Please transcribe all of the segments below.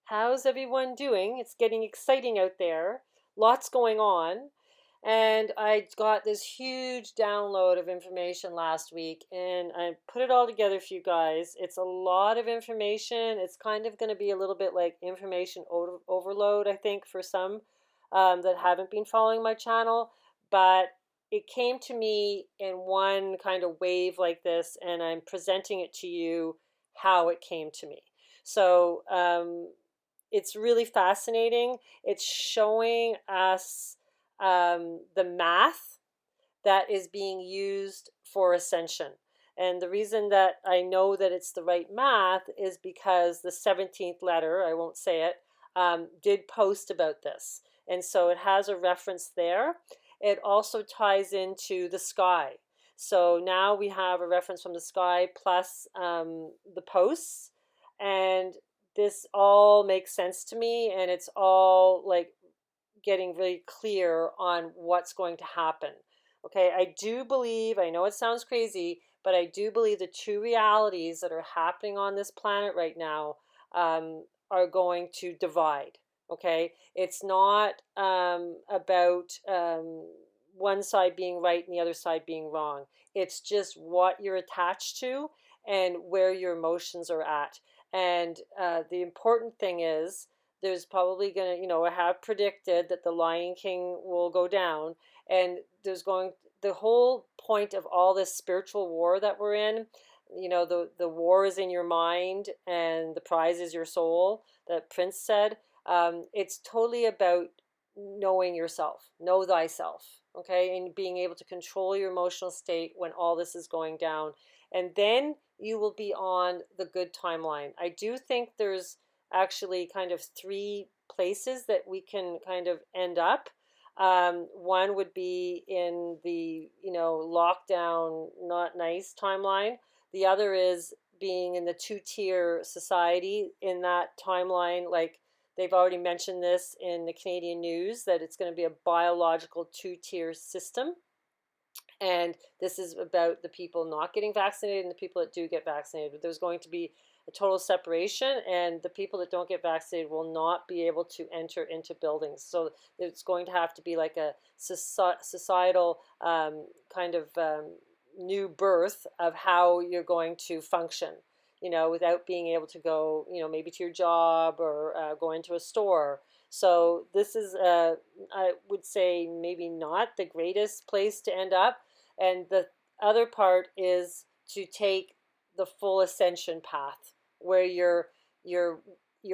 How's everyone doing? It's getting exciting out there. Lots going on. And I got this huge download of information last week and I put it all together for you guys. It's a lot of information. It's kind of going to be a little bit like information overload, I think, for some that haven't been following my channel. But it came to me in one kind of wave like this, and I'm presenting it to you how it came to me. So, it's really fascinating. It's showing us the math that is being used for Ascension. And the reason that I know that it's the right math is because the 17th letter, I won't say it, did post about this. And so it has a reference there. It also ties into the sky. So now we have a reference from the sky plus the posts. And this all makes sense to me, and it's all like getting really clear on what's going to happen. Okay, I do believe, I know it sounds crazy, but I do believe the two realities that are happening on this planet right now are going to divide. Okay, it's not about one side being right and the other side being wrong. It's just what you're attached to and where your emotions are at. And the important thing is, there's probably going to, I have predicted that the Lion King will go down, and the whole point of all this spiritual war that we're in, the war is in your mind and the prize is your soul, that Prince said. It's totally about knowing yourself, know thyself, okay, and being able to control your emotional state when all this is going down. And then you will be on the good timeline. I do think there's actually kind of three places that we can kind of end up. One would be in the, lockdown, not nice timeline. The other is being in the two-tier society in that timeline. Like they've already mentioned this in the Canadian news, that it's going to be a biological two-tier system. And this is about the people not getting vaccinated and the people that do get vaccinated. There's going to be a total separation, and the people that don't get vaccinated will not be able to enter into buildings. So it's going to have to be like a societal kind of new birth of how you're going to function, without being able to go, maybe to your job or go into a store. So this is, I would say, maybe not the greatest place to end up. And the other part is to take the full ascension path, where you're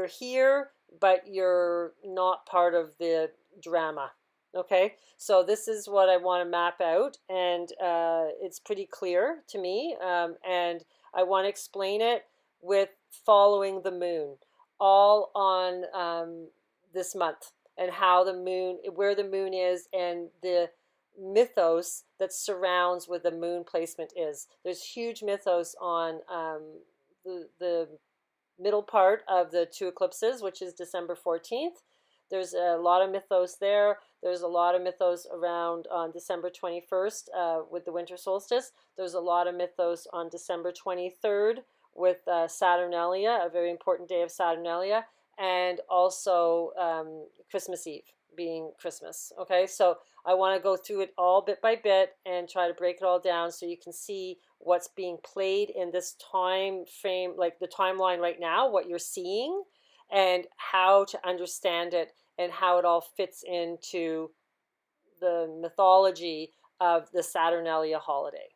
here, but you're not part of the drama. Okay, so this is what I want to map out, and it's pretty clear to me, and I want to explain it with following the moon, all on this month, and how the moon, where the moon is, and the mythos that surrounds where the moon placement is. There's huge mythos on the middle part of the two eclipses, which is December 14th. There's a lot of mythos there. There's a lot of mythos around on December 21st with the winter solstice. There's a lot of mythos on December 23rd with Saturnalia, a very important day of Saturnalia, and also Christmas Eve being Christmas. Okay, so I want to go through it all bit by bit and try to break it all down so you can see what's being played in this time frame, like the timeline right now, what you're seeing, and how to understand it and how it all fits into the mythology of the Saturnalia holiday.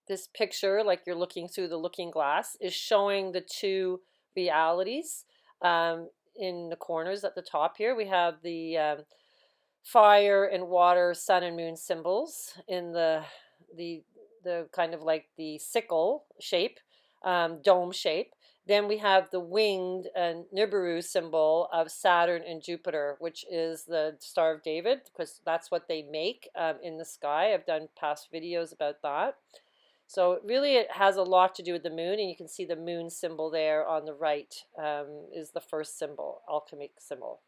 This picture, like you're looking through the looking glass, is showing the two realities. In the corners at the top here, we have the fire and water, sun and moon symbols in the kind of like the sickle shape, dome shape. Then we have the winged Nibiru symbol of Saturn and Jupiter, which is the Star of David, because that's what they make in the sky. I've done past videos about that. So really it has a lot to do with the moon, and you can see the moon symbol there on the right is the first symbol, alchemic symbol.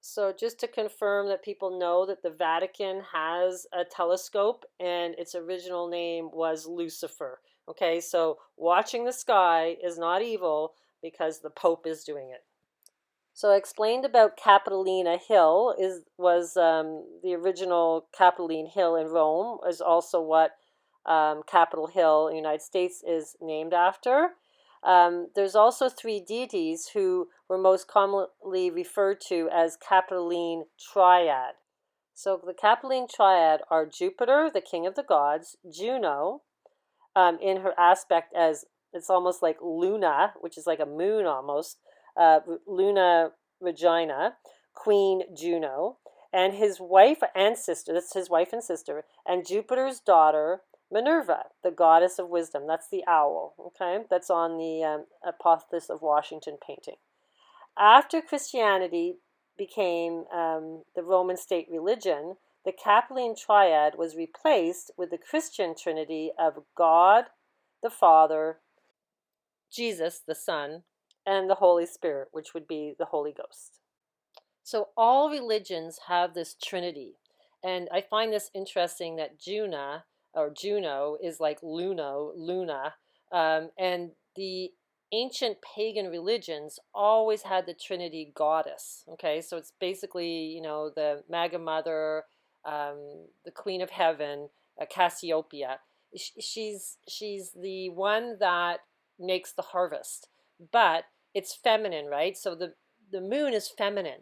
So just to confirm that people know that the Vatican has a telescope, and its original name was Lucifer. Okay, so watching the sky is not evil because the Pope is doing it. So I explained about Capitoline Hill was the original Capitoline Hill in Rome, is also what Capitol Hill in the United States is named after. There's also three deities who were most commonly referred to as Capitoline Triad. So the Capitoline Triad are Jupiter, the king of the gods, Juno, in her aspect as it's almost like Luna, which is like a moon almost, Luna Regina, Queen Juno, and his wife and sister, that's his wife and sister, and Jupiter's daughter, Minerva, the goddess of wisdom. That's the owl, okay? That's on the Apotheosis of Washington painting. After Christianity became the Roman state religion, the Capitoline Triad was replaced with the Christian trinity of God the Father, Jesus the Son, and the Holy Spirit, which would be the Holy Ghost. So all religions have this trinity. And I find this interesting that Juno is like Luna. And the ancient pagan religions always had the Trinity goddess. Okay, so it's basically, the Mega Mother, the Queen of Heaven, Cassiopeia. She's the one that makes the harvest, but it's feminine, right? So the moon is feminine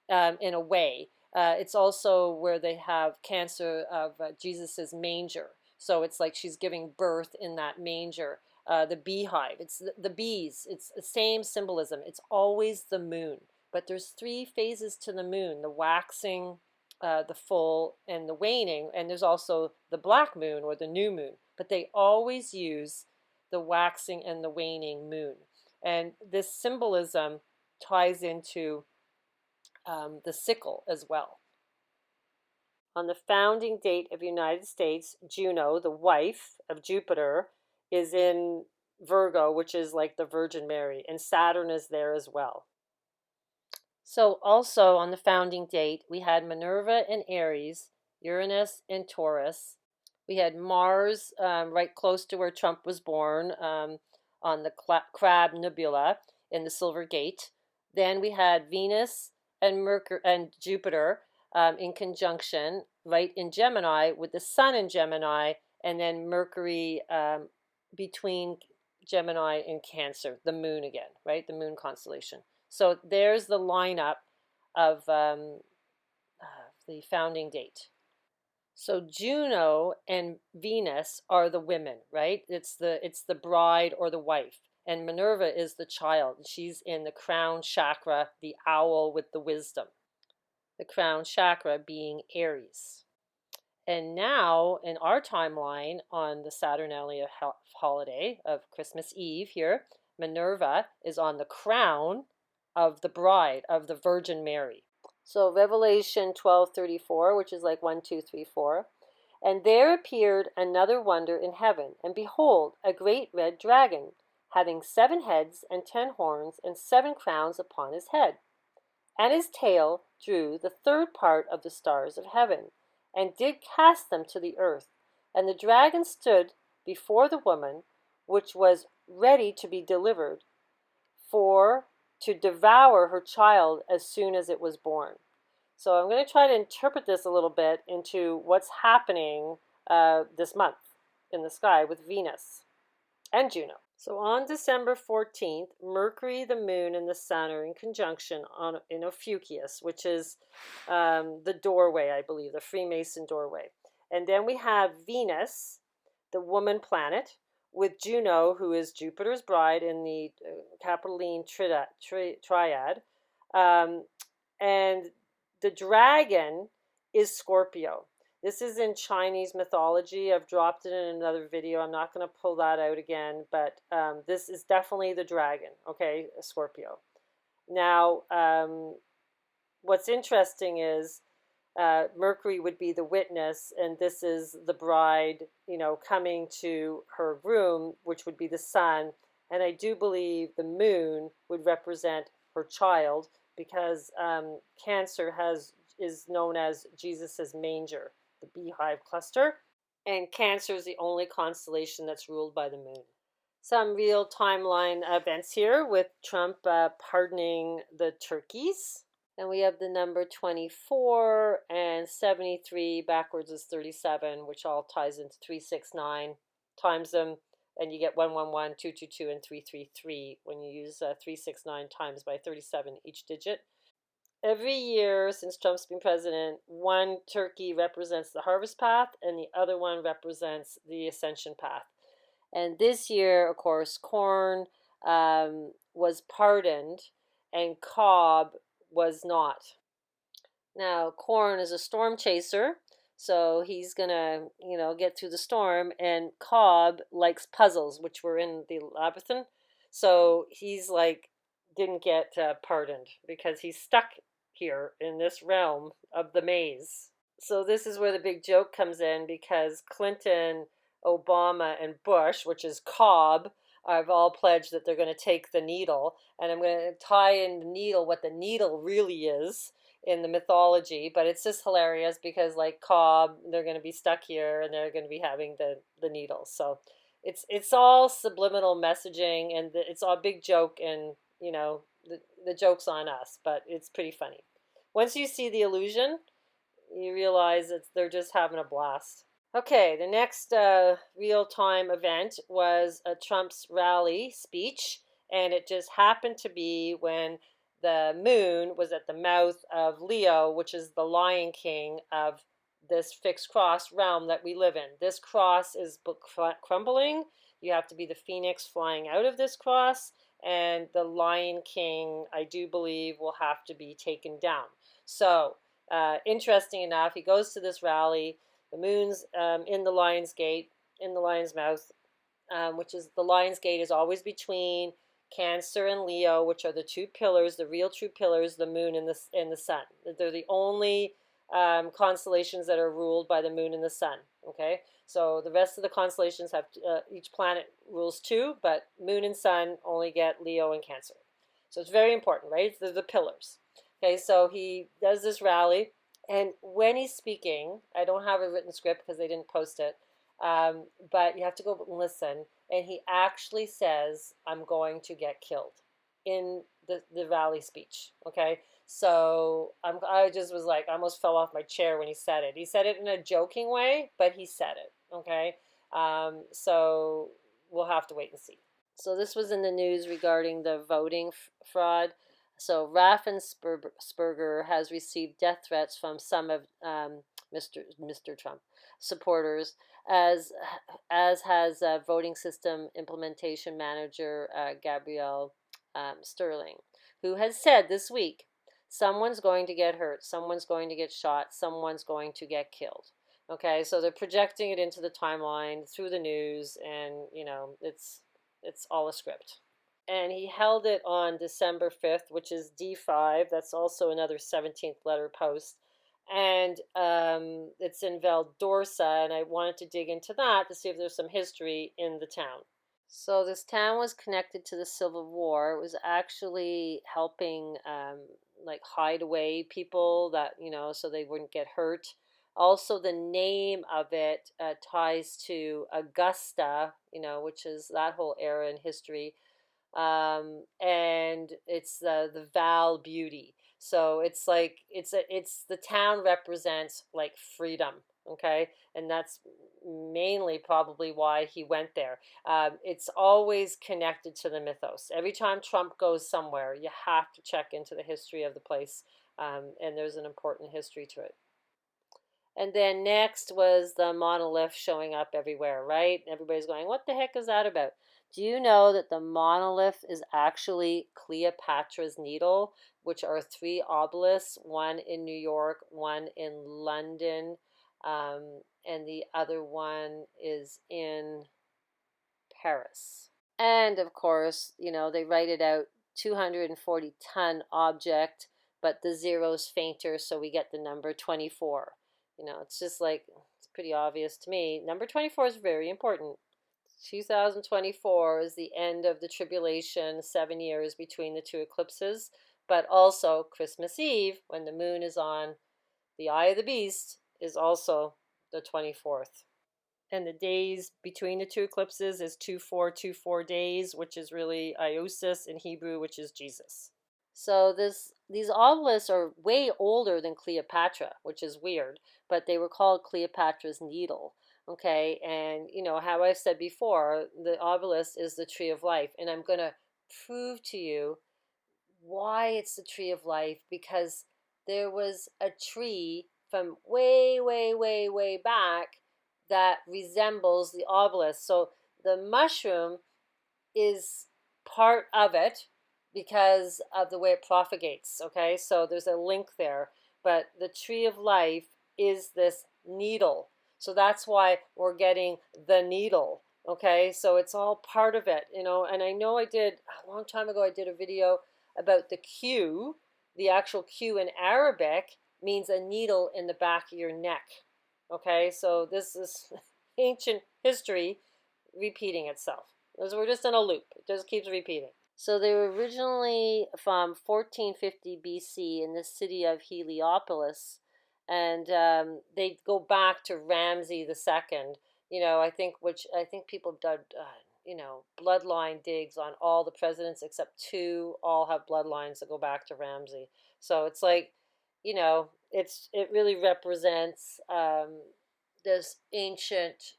in a way. It's also where they have cancer of Jesus's manger. So it's like she's giving birth in that manger. The beehive, it's the bees. It's the same symbolism. It's always the moon. But there's three phases to the moon: the waxing, the full, and the waning. And there's also the black moon or the new moon. But they always use the waxing and the waning moon. And this symbolism ties into the sickle as well. On the founding date of the United States, Juno, the wife of Jupiter, is in Virgo, which is like the Virgin Mary, and Saturn is there as well. So also on the founding date, we had Minerva in Aries, Uranus in Taurus. We had Mars right close to where Trump was born on the Crab Nebula in the Silver Gate. Then we had Venus and Mercury and Jupiter in conjunction right in Gemini with the Sun in Gemini, and then Mercury between Gemini and Cancer, the moon again, right? The moon constellation. So there's the lineup of the founding date. So Juno and Venus are the women, right? It's the bride or the wife. And Minerva is the child. She's in the crown chakra, the owl with the wisdom. The crown chakra being Aries. And now in our timeline on the Saturnalia holiday of Christmas Eve here, Minerva is on the crown of the bride of the Virgin Mary. So Revelation 12:34, which is like 1, 2, 3, 4. And there appeared another wonder in heaven, and behold, a great red dragon, having 7 heads and 10 horns and 7 crowns upon his head. And his tail drew the third part of the stars of heaven, and did cast them to the earth. And the dragon stood before the woman, which was ready to be delivered, for to devour her child as soon as it was born. So I'm going to try to interpret this a little bit into what's happening this month in the sky with Venus and Juno. So on December 14th, Mercury, the moon, and the sun are in conjunction in Ophiuchus, which is the doorway, I believe, the Freemason doorway. And then we have Venus, the woman planet, with Juno, who is Jupiter's bride in the Capitoline Triad. And the dragon is Scorpio. This is in Chinese mythology. I've dropped it in another video. I'm not going to pull that out again, but this is definitely the dragon, okay, Scorpio. Now, what's interesting is Mercury would be the witness, and this is the bride, coming to her groom, which would be the sun. And I do believe the moon would represent her child, because Cancer is known as Jesus's manger, the beehive cluster, and Cancer is the only constellation that's ruled by the moon. Some real timeline events here with Trump pardoning the turkeys. And we have the number 24 and 73 backwards is 37, which all ties into 369. Times them, and you get 111, 222, and 333 when you use 369 times by 37 each digit. Every year since Trump's been president, one turkey represents the harvest path and the other one represents the ascension path. And this year, of course, corn was pardoned and Cobb was not. Now, corn is a storm chaser, so he's gonna, get through the storm. And Cobb likes puzzles, which were in the labyrinth, so he's like didn't get pardoned because he's stuck here in this realm of the maze. So this is where the big joke comes in because Clinton, Obama, and Bush, which is Cobb, have all pledged that they're going to take the needle. And I'm going to tie in the needle, what the needle really is in the mythology. But it's just hilarious because, like Cobb, they're going to be stuck here and they're going to be having the needle. So it's all subliminal messaging, and it's all a big joke, and the joke's on us, but it's pretty funny. Once you see the illusion, you realize that they're just having a blast. Okay, the next real-time event was a Trump's rally speech, and it just happened to be when the moon was at the mouth of Leo, which is the Lion King of this fixed cross realm that we live in. This cross is crumbling. You have to be the phoenix flying out of this cross, and the Lion King, I do believe, will have to be taken down. So, interesting enough, he goes to this rally. The moon's in the lion's gate, in the lion's mouth, which is the lion's gate is always between Cancer and Leo, which are the two pillars, the real true pillars, the moon and the sun. They're the only constellations that are ruled by the moon and the sun. Okay, so the rest of the constellations have each planet rules two, but moon and sun only get Leo and Cancer. So it's very important, right? They're the pillars. Okay, so he does this rally, and when he's speaking, I don't have a written script because they didn't post it, but you have to go and listen. And he actually says, "I'm going to get killed," in the rally speech. Okay, so I just was like, I almost fell off my chair when he said it. He said it in a joking way, but he said it. Okay, so we'll have to wait and see. So this was in the news regarding the voting fraud. So Raffensperger has received death threats from some of Mr. Trump supporters, as has voting system implementation manager Gabrielle Sterling, who has said this week, someone's going to get hurt, someone's going to get shot, someone's going to get killed. Okay, so they're projecting it into the timeline through the news, and it's all a script. And he held it on December 5th, which is D5. That's also another 17th letter post. And it's in Val d'Orsa, and I wanted to dig into that to see if there's some history in the town. So this town was connected to the Civil War. It was actually helping like hide away people that, so they wouldn't get hurt. Also, the name of it ties to Augusta, which is that whole era in history. And it's the Val Beauty. So it's like it's the town represents like freedom, okay, and that's mainly probably why he went there. It's always connected to the mythos. Every time Trump goes somewhere, you have to check into the history of the place, and there's an important history to it. And then next was the monolith showing up everywhere, right? Everybody's going, what the heck is that about? Do you know that the monolith is actually Cleopatra's Needle, which are three obelisks, one in New York, one in London, and the other one is in Paris. And of course, they write it out 240-ton object, but the zero's fainter, so we get the number 24. It's just like, it's pretty obvious to me. Number 24 is very important. 2024 is the end of the tribulation, 7 years between the two eclipses, but also Christmas Eve, when the moon is on the eye of the beast, is also the 24th. And the days between the two eclipses is 2424 days, which is really Iosis in Hebrew, which is Jesus. So these obelisks are way older than Cleopatra, which is weird, but they were called Cleopatra's Needle. Okay, and you know how I've said before, the obelisk is the tree of life, and I'm going to prove to you why it's the tree of life, because there was a tree from way, way, way, way back that resembles the obelisk. So the mushroom is part of it because of the way it propagates. Okay, so there's a link there, but the tree of life is this needle. So that's why we're getting the needle. Okay, so it's all part of it, you know. And I know I did a long time ago, I did a video about the Q. The actual Q in Arabic means a needle in the back of your neck. Okay, so this is ancient history repeating itself. We're just in a loop. It just keeps repeating. So they were originally from 1450 BC in the city of Heliopolis, and they go back to Ramses II. You know, I think people have done bloodline digs on all the presidents except two. All have bloodlines that go back to Ramses. So it's like, you know, it really represents this ancient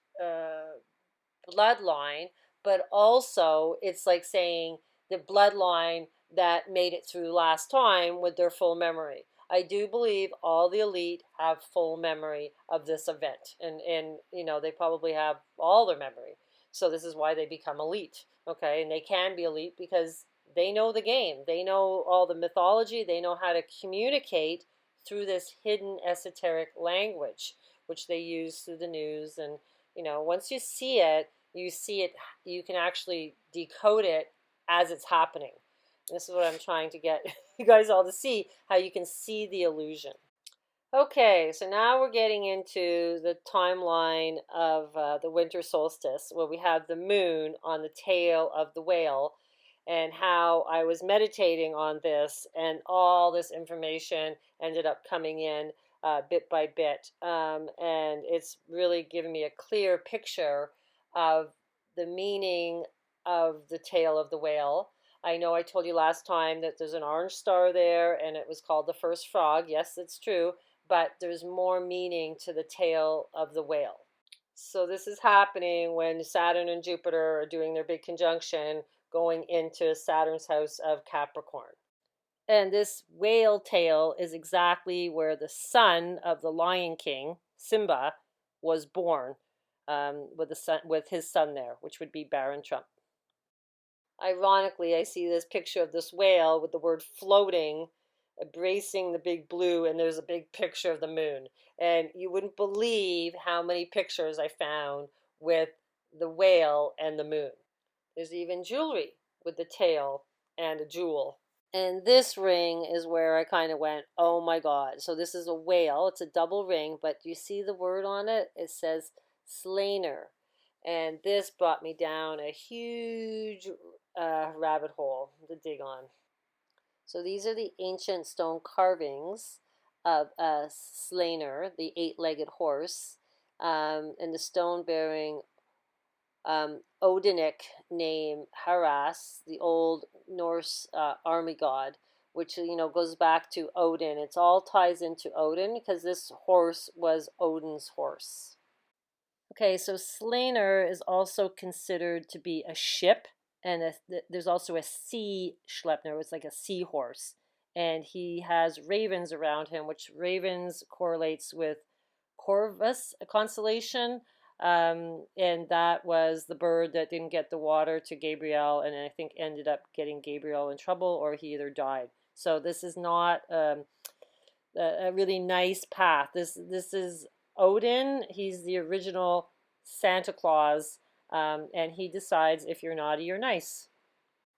bloodline, but also it's like saying the bloodline that made it through last time with their full memory. I do believe all the elite have full memory of this event, and you know, they probably have all their memory. So this is why they become elite, okay? And they can be elite because they know the game. They know all the mythology. They know how to communicate through this hidden esoteric language, which they use through the news. And you know, once you see it, you can actually decode it as it's happening. This is what I'm trying to get you guys all to see, how you can see the illusion. Okay, so now we're getting into the timeline of the winter solstice, where we have the moon on the tail of the whale, and how I was meditating on this, and all this information ended up coming in bit by bit. And it's really given me a clear picture of the meaning of the tail of the whale. I know I told you last time that there's an orange star there, and it was called the first frog. Yes, it's true, but there's more meaning to the tail of the whale. So this is happening when Saturn and Jupiter are doing their big conjunction, going into Saturn's house of Capricorn. And this whale tail is exactly where the son of the Lion King, Simba, was born, with his son there, which would be Baron Trump. Ironically, I see this picture of this whale with the word floating, embracing the big blue, and there's a big picture of the moon. And you wouldn't believe how many pictures I found with the whale and the moon. There's even jewelry with the tail and a jewel. And this ring is where I kind of went, oh my God. So this is a whale. It's a double ring, but do you see the word on it? It says Slainer. And this brought me down a huge rabbit hole to dig on. So these are the ancient stone carvings of Slainer, the eight-legged horse, and the stone bearing Odinic name Haras, the old Norse army god, which goes back to Odin. It's all ties into Odin because this horse was Odin's horse. Okay, so Slainer is also considered to be a ship, and there's also a sea Schleppner. It's like a seahorse, and he has ravens around him, which ravens correlates with Corvus, a constellation, and that was the bird that didn't get the water to Gabriel, and I think ended up getting Gabriel in trouble, or he either died. So this is not a really nice path. This is Odin. He's the original Santa Claus, and he decides if you're naughty or nice.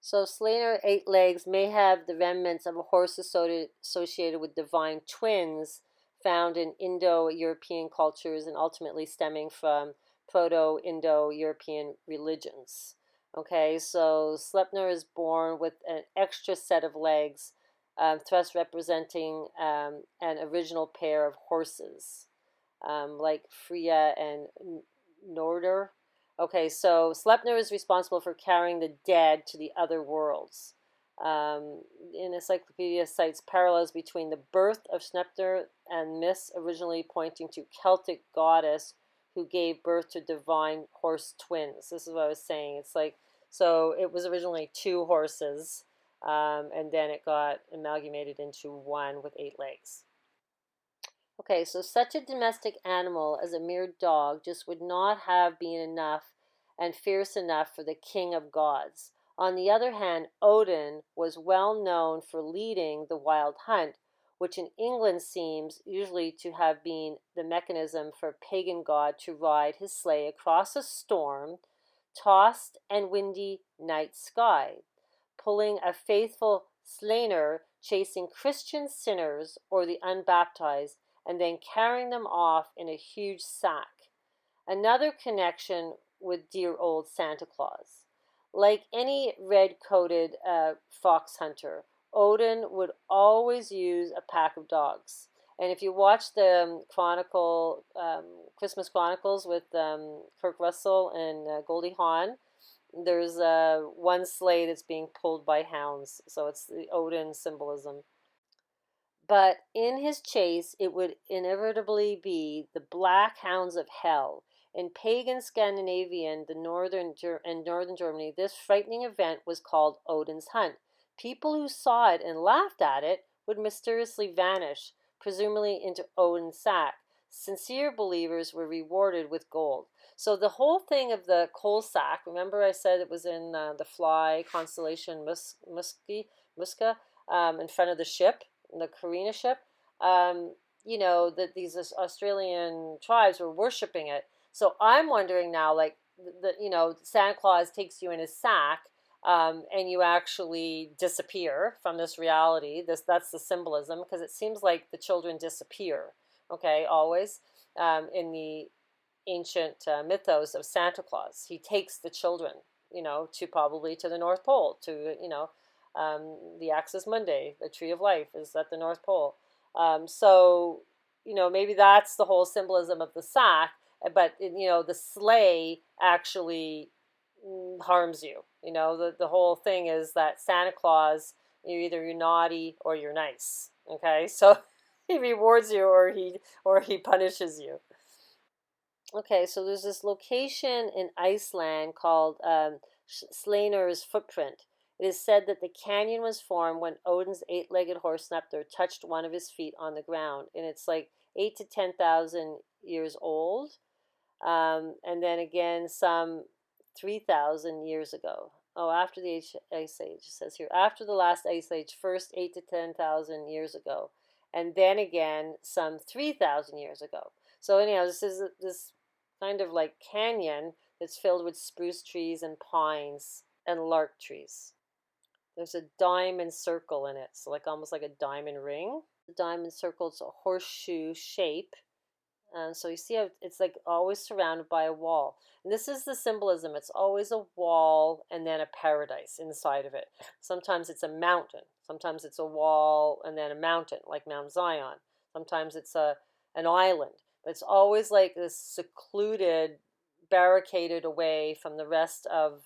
So Slainer eight legs may have the remnants of a horse associated with divine twins found in Indo-European cultures and ultimately stemming from Proto-Indo-European religions. Okay, so Sleipnir is born with an extra set of legs, thus representing an original pair of horses, like Freya and Norder. Okay, so Sleipnir is responsible for carrying the dead to the other worlds. In Encyclopedia cites parallels between the birth of Sleipnir and myths originally pointing to Celtic goddess who gave birth to divine horse twins. This is what I was saying. It's like, so it was originally two horses, and then it got amalgamated into one with 8 legs. Okay, so such a domestic animal as a mere dog just would not have been enough and fierce enough for the king of gods. On the other hand, Odin was well known for leading the wild hunt, which in England seems usually to have been the mechanism for a pagan god to ride his sleigh across a storm, tossed and windy night sky, pulling a faithful slainer chasing Christian sinners or the unbaptized and then carrying them off in a huge sack. Another connection with dear old Santa Claus. Like any red-coated fox hunter, Odin would always use a pack of dogs. And if you watch the Christmas Chronicles with Kirk Russell and Goldie Hawn, there's one sleigh that's being pulled by hounds. So it's the Odin symbolism. But in his chase, it would inevitably be the black hounds of hell. In pagan Scandinavian, the northern and northern Germany, this frightening event was called Odin's Hunt. People who saw it and laughed at it would mysteriously vanish, presumably into Odin's sack. Sincere believers were rewarded with gold. So the whole thing of the coal sack, remember I said it was in the fly constellation Musca, in front of the ship, the Carina ship, that these Australian tribes were worshiping it. So I'm wondering now, like, Santa Claus takes you in his sack, and you actually disappear from this reality. That's the symbolism, because it seems like the children disappear. Okay, always in the ancient mythos of Santa Claus, he takes the children, to probably to the North Pole, to the Axis Mundi, the Tree of Life, is at the North Pole. So, maybe that's the whole symbolism of the sack, but, the sleigh actually harms you. The whole thing is that Santa Claus, you're naughty or you're nice. Okay, so he rewards you or he punishes you. Okay, so there's this location in Iceland called Slaner's Footprint. It is said that the canyon was formed when Odin's eight-legged horse Sleipnir touched one of his feet on the ground, and it's like 8 to 10,000 years old, and then again some 3,000 years ago. Oh, after the Ice Age, it says here, after the last Ice Age, first 8 to 10,000 years ago, and then again some 3,000 years ago. So anyhow, this is this kind of like canyon that's filled with spruce trees and pines and larch trees. There's a diamond circle in it, so like almost like a diamond ring. The diamond circle is a horseshoe shape. So you see how it's like always surrounded by a wall. And this is the symbolism. It's always a wall and then a paradise inside of it. Sometimes it's a mountain. Sometimes it's a wall and then a mountain, like Mount Zion. Sometimes it's an island. But it's always like this secluded, barricaded away from the rest of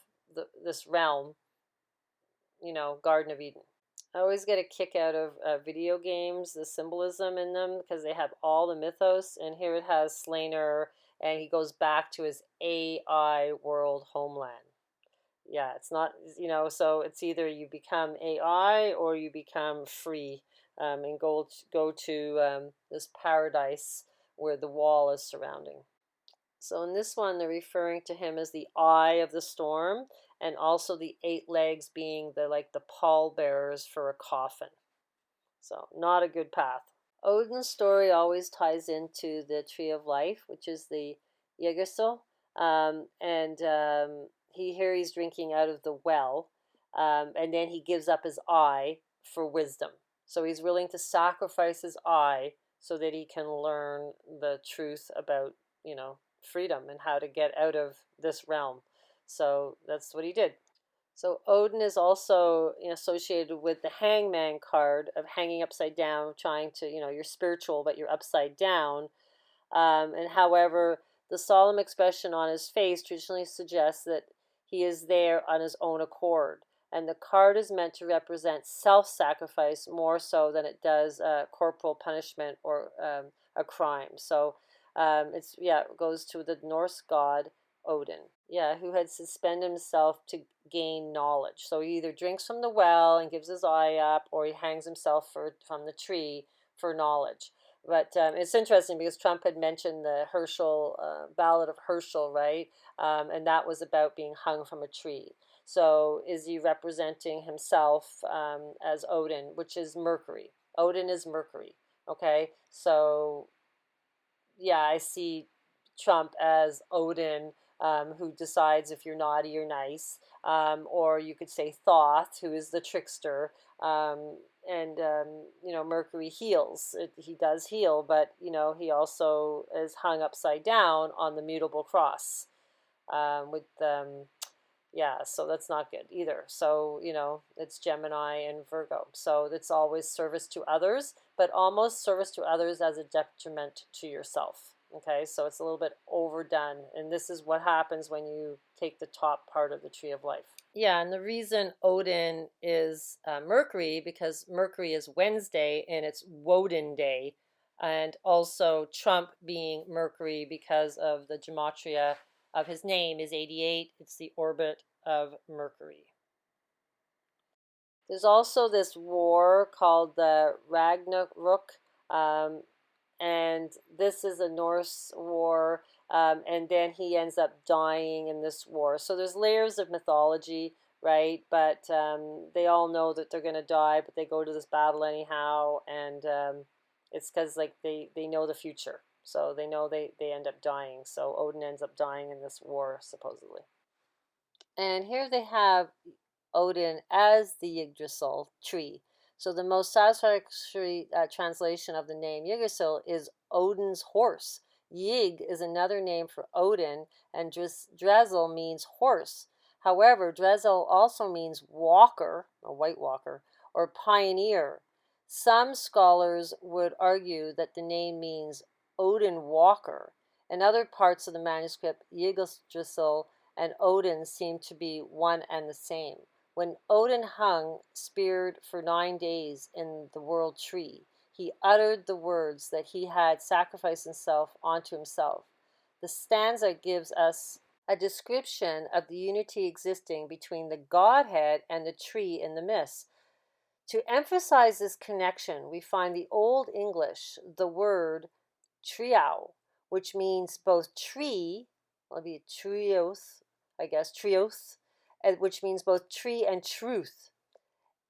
this realm, Garden of Eden. I always get a kick out of video games, the symbolism in them, because they have all the mythos. And here it has Slainer, and he goes back to his AI world homeland. Yeah, it's not, so it's either you become AI or you become free, and go to this paradise where the wall is surrounding. So in this one, they're referring to him as the eye of the storm, and also the 8 legs being the pallbearers for a coffin. So not a good path. Odin's story always ties into the Tree of Life, which is the Yggdrasil, and he's drinking out of the well, and then he gives up his eye for wisdom. So he's willing to sacrifice his eye so that he can learn the truth about, freedom and how to get out of this realm. So that's what he did. So Odin is also associated with the hangman card of hanging upside down, trying to, you're spiritual, but you're upside down. And however, The solemn expression on his face traditionally suggests that he is there on his own accord. And the card is meant to represent self-sacrifice more so than it does corporal punishment or a crime. So it goes to the Norse god Odin. Yeah, who had suspended himself to gain knowledge. So he either drinks from the well and gives his eye up, or he hangs himself from the tree for knowledge. But it's interesting because Trump had mentioned the Herschel Ballad of Herschel, right? And that was about being hung from a tree. So is he representing himself as Odin, which is Mercury? Odin is Mercury. Okay, so yeah, I see Trump as Odin, who decides if you're naughty or nice, or you could say Thoth, who is the trickster, and Mercury heals. He does heal, but he also is hung upside down on the mutable cross with yeah, so that's not good either. So, it's Gemini and Virgo. So it's always service to others, but almost service to others as a detriment to yourself. Okay, so it's a little bit overdone. And this is what happens when you take the top part of the tree of life. Yeah, and the reason Odin is Mercury, because Mercury is Wednesday and it's Woden Day. And also Trump being Mercury because of the gematria of his name is 88. It's the orbit of Mercury. There's also this war called the Ragnarok, and this is a Norse war, and then he ends up dying in this war. So there's layers of mythology, right? But they all know that they're going to die, but they go to this battle anyhow, and it's because like they know the future. So they know they end up dying. So Odin ends up dying in this war, supposedly. And here they have Odin as the Yggdrasil tree. So the most satisfactory translation of the name Yggdrasil is Odin's horse. Yig is another name for Odin, and Drezel means horse. However, Drezel also means walker, a white walker, or pioneer. Some scholars would argue that the name means Odin Walker. In other parts of the manuscript, Yggdrasil and Odin seem to be one and the same. When Odin hung, speared for 9 days in the world tree, he uttered the words that he had sacrificed himself onto himself. The stanza gives us a description of the unity existing between the Godhead and the tree in the midst. To emphasize this connection, we find the Old English, the word triau, which means both tree, it'll be trioth, I guess, trioth, which means both tree and truth.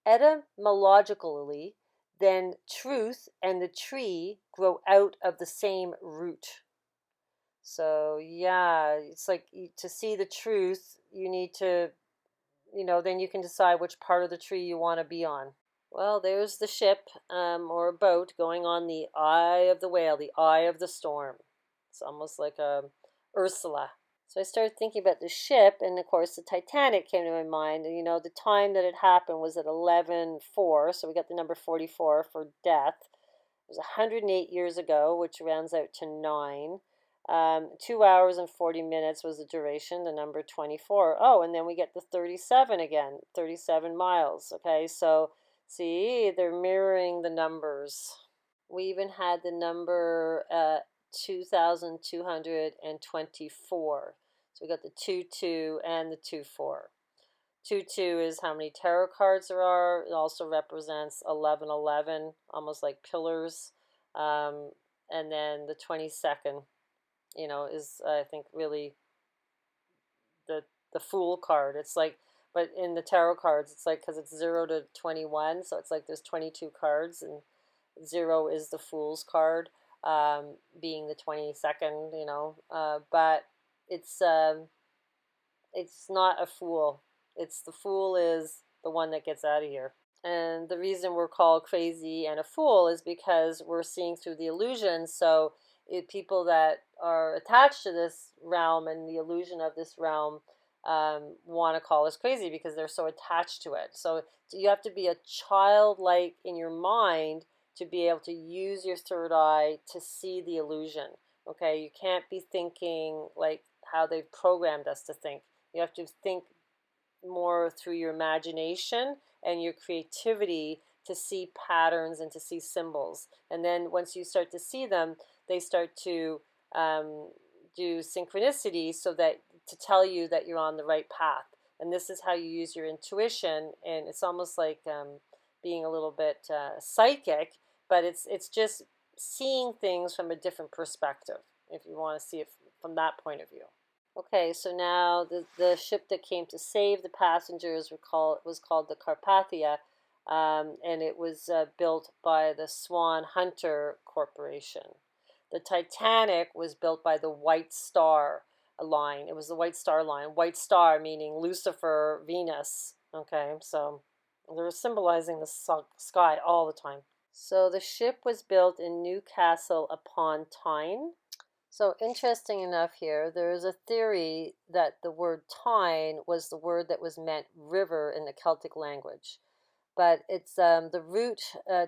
Etymologically, then truth and the tree grow out of the same root. So yeah, it's like to see the truth, you need to, then you can decide which part of the tree you want to be on. Well, there's the ship or a boat going on the eye of the whale, the eye of the storm. It's almost like a Ursula. So I started thinking about the ship, and of course the Titanic came to my mind. And the time that it happened was at 11:04, so we got the number 44 for death. It was 108 years ago, which rounds out to 9. 2 hours and 40 minutes was the duration, the number 24. Oh, and then we get the 37 again, 37 miles. Okay, so see, they're mirroring the numbers. We even had the number 2,224. So we got the 2-2 and the 2-4. 2-2 is how many tarot cards there are. It also represents 11-11, almost like pillars. And then the 22nd, is I think really the Fool card. It's like, but in the tarot cards, it's like because it's 0 to 21, so it's like there's 22 cards, and 0 is the Fool's card, being the 22nd. But it's not a fool. It's the fool is the one that gets out of here. And the reason we're called crazy and a fool is because we're seeing through the illusion. So people that are attached to this realm and the illusion of this realm want to call us crazy because they're so attached to it. So you have to be a childlike in your mind to be able to use your third eye to see the illusion. Okay, you can't be thinking like how they've programmed us to think. You have to think more through your imagination and your creativity to see patterns and to see symbols. And then once you start to see them, they start to um, do synchronicity so that to tell you that you're on the right path. And this is how you use your intuition. And it's almost like being a little bit psychic, but it's just seeing things from a different perspective, if you want to see it from that point of view. Okay, so now the ship that came to save the passengers was called the Carpathia, and it was built by the Swan Hunter Corporation. The Titanic was built by the White Star Line. It was the White Star Line. White Star meaning Lucifer, Venus. Okay, so they're symbolizing the sky all the time. So the ship was built in Newcastle upon Tyne. So interesting enough here, there is a theory that the word Tyne was the word that was meant river in the Celtic language. But it's the root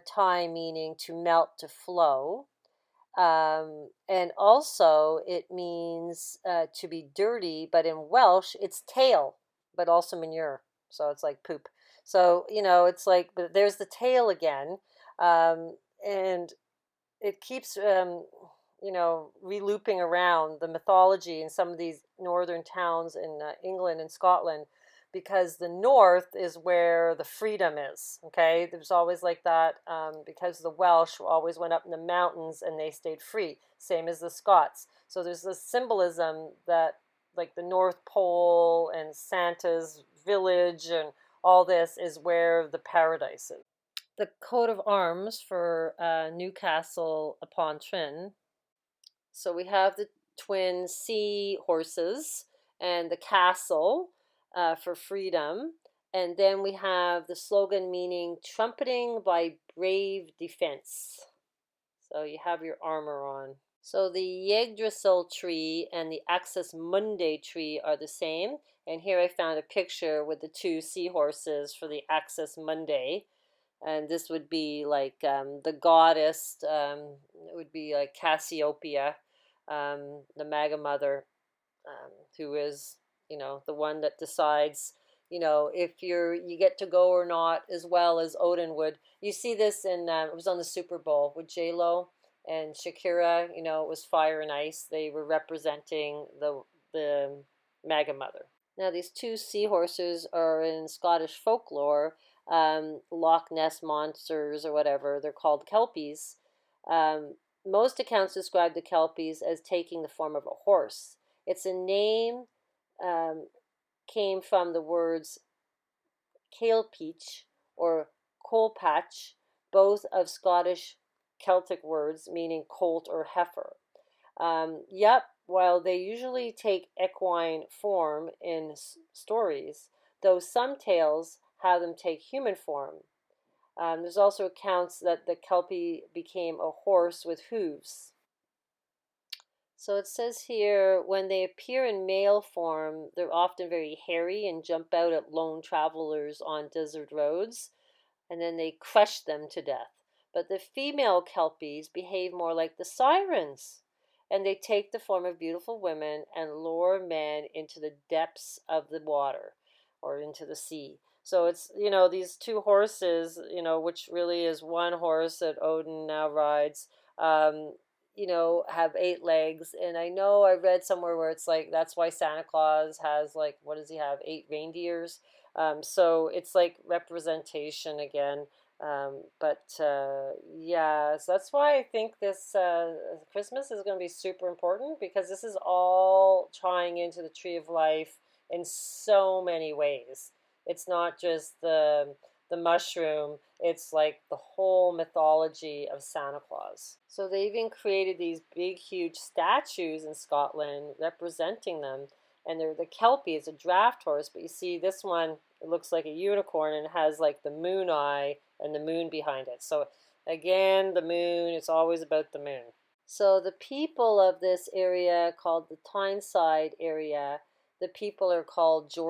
Tyne meaning to melt, to flow. And also it means to be dirty, but in Welsh it's tail, but also manure. So it's like poop. So, it's like, but there's the tail again. And it keeps relooping around the mythology in some of these northern towns in England and Scotland, because the north is where the freedom is. Okay, there's always like that, because the Welsh always went up in the mountains and they stayed free, same as the Scots. So there's this symbolism that like the North Pole and Santa's village and all this is where the paradise is. The coat of arms for Newcastle upon Tyne. So we have the twin sea horses and the castle for freedom. And then we have the slogan meaning trumpeting by brave defense. So you have your armor on. So the Yggdrasil tree and the Axis Mundi tree are the same. And here I found a picture with the two seahorses for the Axis Mundi. And this would be like the goddess, it would be like Cassiopeia, the Maga Mother, who is, the one that decides, if you get to go or not, as well as Odin would. You see this in, it was on the Super Bowl with J-Lo and Shakira, it was fire and ice. They were representing the Maga Mother. Now, these two seahorses are in Scottish folklore, Loch Ness monsters or whatever. They're called Kelpies. Most accounts describe the Kelpies as taking the form of a horse. It's a name came from the words Cailpeach or Colpatch, both of Scottish Celtic words meaning colt or heifer. While they usually take equine form in stories, though some tales have them take human form. There's also accounts that the Kelpie became a horse with hooves. So it says here, when they appear in male form, they're often very hairy and jump out at lone travelers on desert roads, and then they crush them to death. But the female Kelpies behave more like the sirens, and they take the form of beautiful women and lure men into the depths of the water or into the sea. So it's, these two horses, which really is one horse that Odin now rides, have 8 legs. And I know I read somewhere where it's like, that's why Santa Claus has like, what does he have? 8 reindeers. So it's like representation again. Yeah, so that's why I think this Christmas is going to be super important, because this is all tying into the Tree of Life in so many ways. It's not just the mushroom, it's like the whole mythology of Santa Claus. So they even created these big, huge statues in Scotland representing them. And they're the Kelpie, it's a draft horse, but you see this one, it looks like a unicorn and it has like the moon eye and the moon behind it. So again, the moon, it's always about the moon. So the people of this area called the Tyneside area, the people are called George.